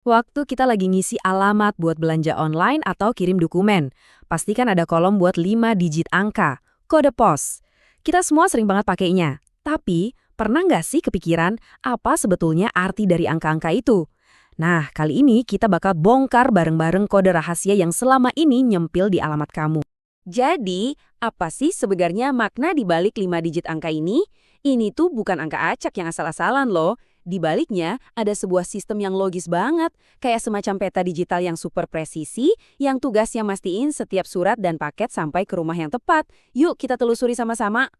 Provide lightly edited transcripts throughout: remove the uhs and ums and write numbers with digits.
Waktu kita lagi ngisi alamat buat belanja online atau kirim dokumen, pastikan ada kolom buat 5 digit angka, kode pos. Kita semua sering banget pakainya. Tapi, pernah nggak sih kepikiran apa sebetulnya arti dari angka-angka itu? Nah, kali ini kita bakal bongkar bareng-bareng kode rahasia yang selama ini nyempil di alamat kamu. Jadi, apa sih sebenarnya makna di balik 5 digit angka ini? Ini tuh bukan angka acak yang asal-asalan loh. Di baliknya ada sebuah sistem yang logis banget, kayak semacam peta digital yang super presisi, yang tugasnya mastiin setiap surat dan paket sampai ke rumah yang tepat. Yuk kita telusuri sama-sama.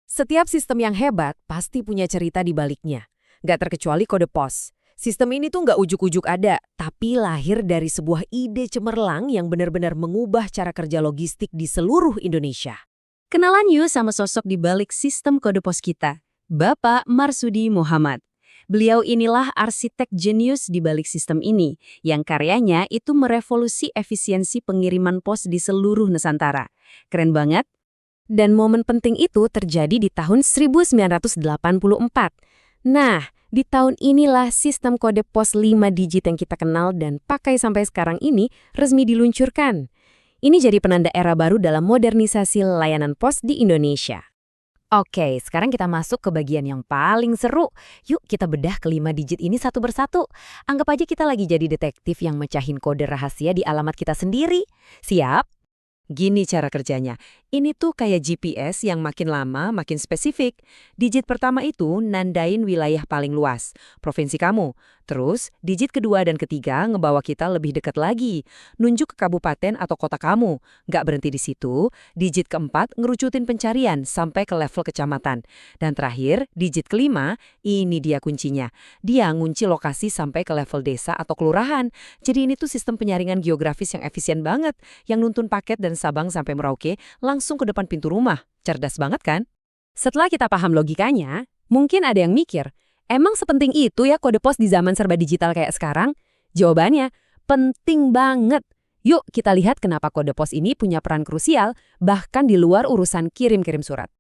Setiap sistem yang hebat pasti punya cerita di baliknya. Nggak terkecuali kode pos. Sistem ini tuh nggak ujuk-ujuk ada, tapi lahir dari sebuah ide cemerlang yang benar-benar mengubah cara kerja logistik di seluruh Indonesia. Kenalan yuk sama sosok di balik sistem kode pos kita, Bapak Marsudi Muhammad. Beliau inilah arsitek jenius di balik sistem ini, yang karyanya itu merevolusi efisiensi pengiriman pos di seluruh Nusantara. Keren banget? Dan momen penting itu terjadi di tahun 1984. Nah, di tahun inilah sistem kode pos 5 digit yang kita kenal dan pakai sampai sekarang ini resmi diluncurkan. Ini jadi penanda era baru dalam modernisasi layanan pos di Indonesia. Oke, sekarang kita masuk ke bagian yang paling seru. Yuk kita bedah ke 5 digit ini satu persatu. Anggap aja kita lagi jadi detektif yang mecahin kode rahasia di alamat kita sendiri. Siap? Gini cara kerjanya. Ini tuh kayak GPS yang makin lama makin spesifik. Digit pertama itu nandain wilayah paling luas, provinsi kamu. Terus, digit kedua dan ketiga ngebawa kita lebih dekat lagi, nunjuk ke kabupaten atau kota kamu. Nggak berhenti di situ, digit keempat ngerucutin pencarian sampai ke level kecamatan. Dan terakhir, digit kelima, ini dia kuncinya. Dia ngunci lokasi sampai ke level desa atau kelurahan. Jadi ini tuh sistem penyaringan geografis yang efisien banget, yang nuntun paket dan Sabang sampai Merauke langsung ke depan pintu rumah. Cerdas banget kan? Setelah kita paham logikanya, mungkin ada yang mikir, emang sepenting itu ya kode pos di zaman serba digital kayak sekarang? Jawabannya, penting banget. Yuk kita lihat kenapa kode pos ini punya peran krusial, bahkan di luar urusan kirim-kirim surat.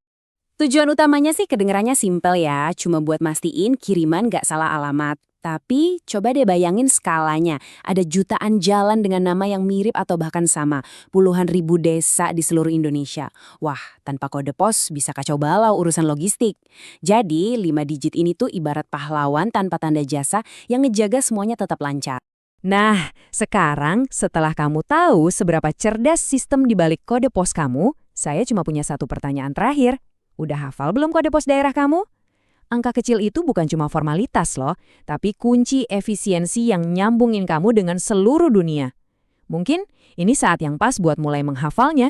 Tujuan utamanya sih kedengarannya simpel ya, cuma buat mastiin kiriman nggak salah alamat. Tapi coba deh bayangin skalanya, ada jutaan jalan dengan nama yang mirip atau bahkan sama, puluhan ribu desa di seluruh Indonesia. Wah, tanpa kode pos bisa kacau balau urusan logistik. Jadi 5 digit ini tuh ibarat pahlawan tanpa tanda jasa yang ngejaga semuanya tetap lancar. Nah, sekarang setelah kamu tahu seberapa cerdas sistem di balik kode pos kamu, saya cuma punya satu pertanyaan terakhir. Udah hafal belum kode pos daerah kamu? Angka kecil itu bukan cuma formalitas loh, tapi kunci efisiensi yang nyambungin kamu dengan seluruh dunia. Mungkin ini saat yang pas buat mulai menghafalnya.